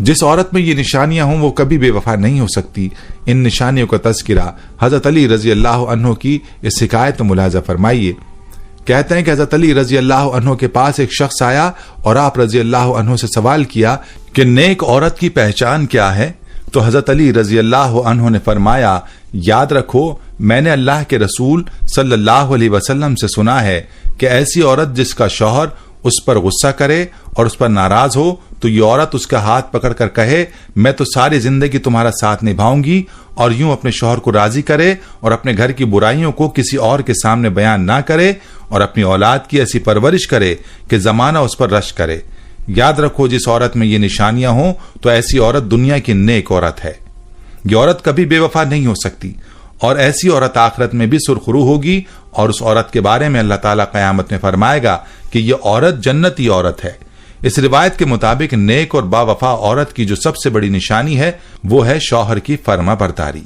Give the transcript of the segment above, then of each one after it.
जिस औरत में ये निशानियां हों वो कभी बेवफा नहीं हो सकती। इन निशानियों का तज़किरा हज़रत अली रज़ी अल्लाह अन्हु की इस हिकायत मुलाज़ा फरमाइए। कहते हैं कि हज़रत अली रज़ी अल्लाह अन्हु के पास एक शख्स आया और आप रज़ी अल्लाह अन्हु से सवाल किया कि नेक औरत की पहचान क्या है। तो हज़रत अली रज़ी अल्लाह अन्हु ने फरमाया, याद रखो मैंने अल्लाह के रसूल सल्लल्लाहु अलैहि वसल्लम से सुना है कि ऐसी औरत जिसका शौहर उस पर गुस्सा करे और उस पर नाराज हो तो ये औरत उसका हाथ पकड़कर कहे, मैं तो सारी जिंदगी तुम्हारा साथ निभाऊंगी, और यूं अपने शौहर को राजी करे और अपने घर की बुराइयों को किसी और के सामने बयान ना करे और अपनी औलाद की ऐसी परवरिश करे कि जमाना उस पर रश करे। याद रखो जिस औरत में ये निशानियां हों तो ऐसी औरत दुनिया की नेक औरत है। ये औरत कभी बेवफा नहीं हो सकती और ऐसी औरत आखिरत में भी सुरखरू होगी, और उस औरत के बारे में अल्लाह ताला क़यामत में फरमाएगा कि ये औरत जन्नती औरत है। इस रिवायत के मुताबिक नेक और बावफा औरत की जो सबसे बड़ी निशानी है वो है शौहर की फर्माबरदारी।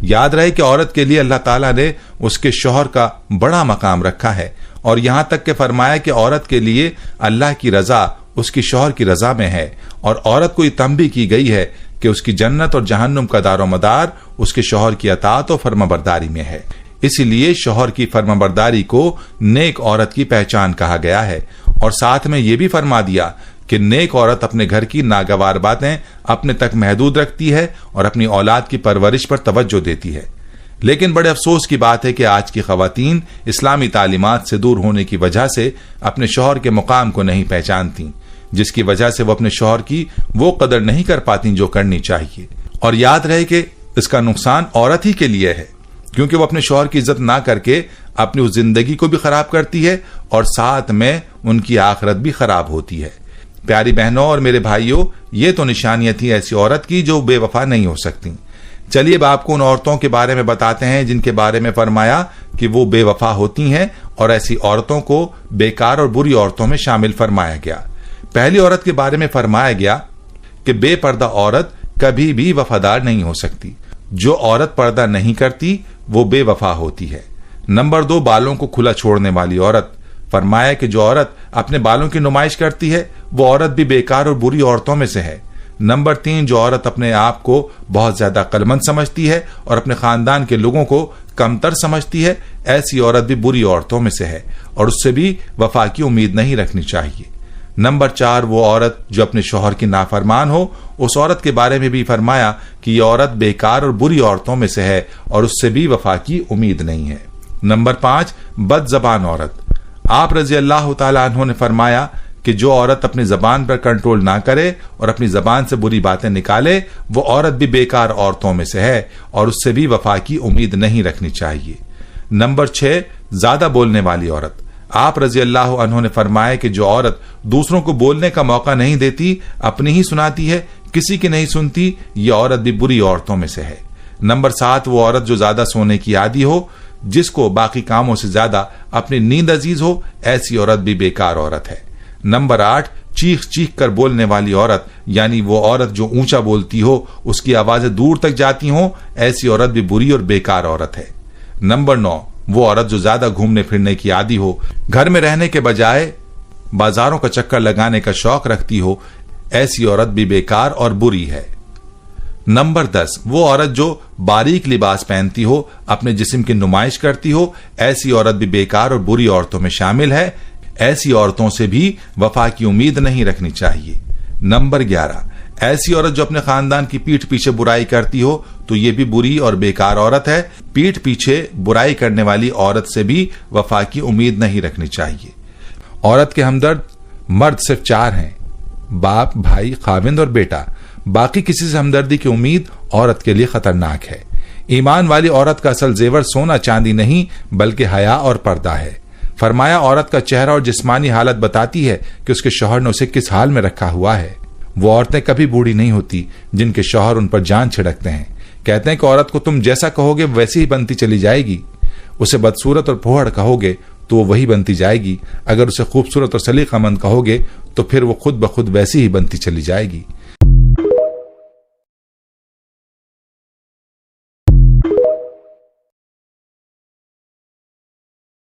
याद रहे कि औरत के लिए अल्लाह ताला ने उसके शौहर का बड़ा मकाम रखा है, और यहां तक के फरमाया कि औरत के लिए अल्लाह की रजा उसकी शौहर की रजा में है, और औरत को ये तंबीह की गई है कि उसकी जन्नत और जहन्नुम का दारोमदार उसके शौहर की अताअत और फर्माबरदारी में है। इसीलिए शौहर की फर्माबरदारी को नेक औरत की पहचान कहा गया है, और साथ में यह भी फरमा दिया कि नेक औरत अपने घर की नागवार बातें अपने तक महदूद रखती है और अपनी औलाद की परवरिश पर तवज्जो देती है। लेकिन बड़े अफसोस की बात है कि आज की खवातीन इस्लामी तालीमात से दूर होने की वजह से अपने शौहर के मुकाम को नहीं पहचानती, जिसकी वजह से वो अपने शौहर की वो कदर नहीं कर पाती जो करनी चाहिए। और याद रहे कि इसका नुकसान औरत ही के लिए है, क्योंकि वो अपने शौहर की इज्जत ना करके अपनी उस जिंदगी को भी खराब करती है और साथ में उनकी आखिरत भी खराब होती है। प्यारी बहनों और मेरे भाइयों, ये तो निशानियां थी ऐसी औरत की जो बेवफा नहीं हो सकती। चलिए अब आपको उन औरतों के बारे में बताते हैं जिनके बारे में फरमाया कि वो बेवफा होती हैं, और ऐसी औरतों को बेकार और बुरी औरतों में शामिल फरमाया गया। पहली औरत के बारे में फरमाया गया कि बेपर्दा औरत कभी भी वफादार नहीं हो सकती। जो औरत पर्दा नहीं करती वो बेवफा होती है। नंबर 2, बालों को खुला छोड़ने वाली औरत। फरमाया कि जो औरत अपने बालों की नुमाइश करती है वो औरत भी बेकार और बुरी औरतों में से है। नंबर 3, जो औरत अपने आप को बहुत ज्यादा अक्लमंद समझती है और अपने खानदान के लोगों को कमतर समझती है, ऐसी औरत भी बुरी औरतों में से है और उससे भी वफा की उम्मीद नहीं रखनी चाहिए। नंबर 4, वो औरत जो अपने शौहर की नाफरमान हो, उस औरत के बारे में भी फरमाया कि यह औरत बेकार और बुरी औरतों में से है और उससे भी वफा की उम्मीद नहीं है। नंबर 5, बदजबान औरत। आप रजी अल्लाह तआला अन्हु ने फरमाया कि जो औरत अपनी जबान पर कंट्रोल ना करे और अपनी जबान से बुरी बातें निकाले, वो औरत भी बेकार औरतों में से है और उससे भी वफा की उम्मीद नहीं रखनी चाहिए। नंबर 6, ज्यादा बोलने वाली औरत। आप रजी अल्लाह अन्हु ने फरमाया कि जो औरत दूसरों को बोलने का मौका नहीं देती, अपनी ही सुनाती है, किसी की नहीं सुनती, ये औरत भी बुरी औरतों में से है। नंबर 7, वो औरत जो ज्यादा सोने की आदी हो, जिसको बाकी कामों से ज्यादा अपनी नींद अजीज हो, ऐसी औरत भी बेकार औरत है। नंबर 8, चीख चीख कर बोलने वाली औरत, यानी वो औरत जो ऊंचा बोलती हो, उसकी आवाजें दूर तक जाती हो, ऐसी औरत भी बुरी और बेकार औरत है। नंबर 9, वो औरत जो ज्यादा घूमने फिरने की आदी हो, घर में रहने के बजाय बाजारों का चक्कर लगाने का शौक रखती हो, ऐसी औरत भी बेकार और बुरी है। नंबर 10, वो औरत जो बारीक लिबास पहनती हो, अपने जिस्म की नुमाइश करती हो, ऐसी औरत भी बेकार और बुरी औरतों में शामिल है। ऐसी औरतों से भी वफा की उम्मीद नहीं रखनी चाहिए। नंबर 11, ऐसी औरत जो अपने खानदान की पीठ पीछे बुराई करती हो, तो ये भी बुरी और बेकार औरत है। पीठ पीछे बुराई करने वाली औरत से भी वफा की उम्मीद नहीं रखनी चाहिए। औरत के हमदर्द मर्द सिर्फ 4 हैं, बाप, भाई, खाविंद और बेटा। बाकी किसी से हमदर्दी की उम्मीद औरत के लिए खतरनाक है। ईमान वाली औरत का असल जेवर सोना चांदी नहीं बल्कि हया और पर्दा है। फरमाया औरत का चेहरा और जिस्मानी हालत बताती है कि उसके शौहर ने उसे किस हाल में रखा हुआ है। वो औरतें कभी बूढ़ी नहीं होती जिनके शौहर उन पर जान छिड़कते हैं। कहते हैं कि औरत को तुम जैसा कहोगे वैसी ही बनती चली जाएगी। उसे बदसूरत और फोहड़ कहोगे तो वो वही बनती जाएगी। अगर उसे खूबसूरत और सलीकामंद कहोगे तो फिर वो खुद ब खुद वैसी ही बनती चली जाएगी।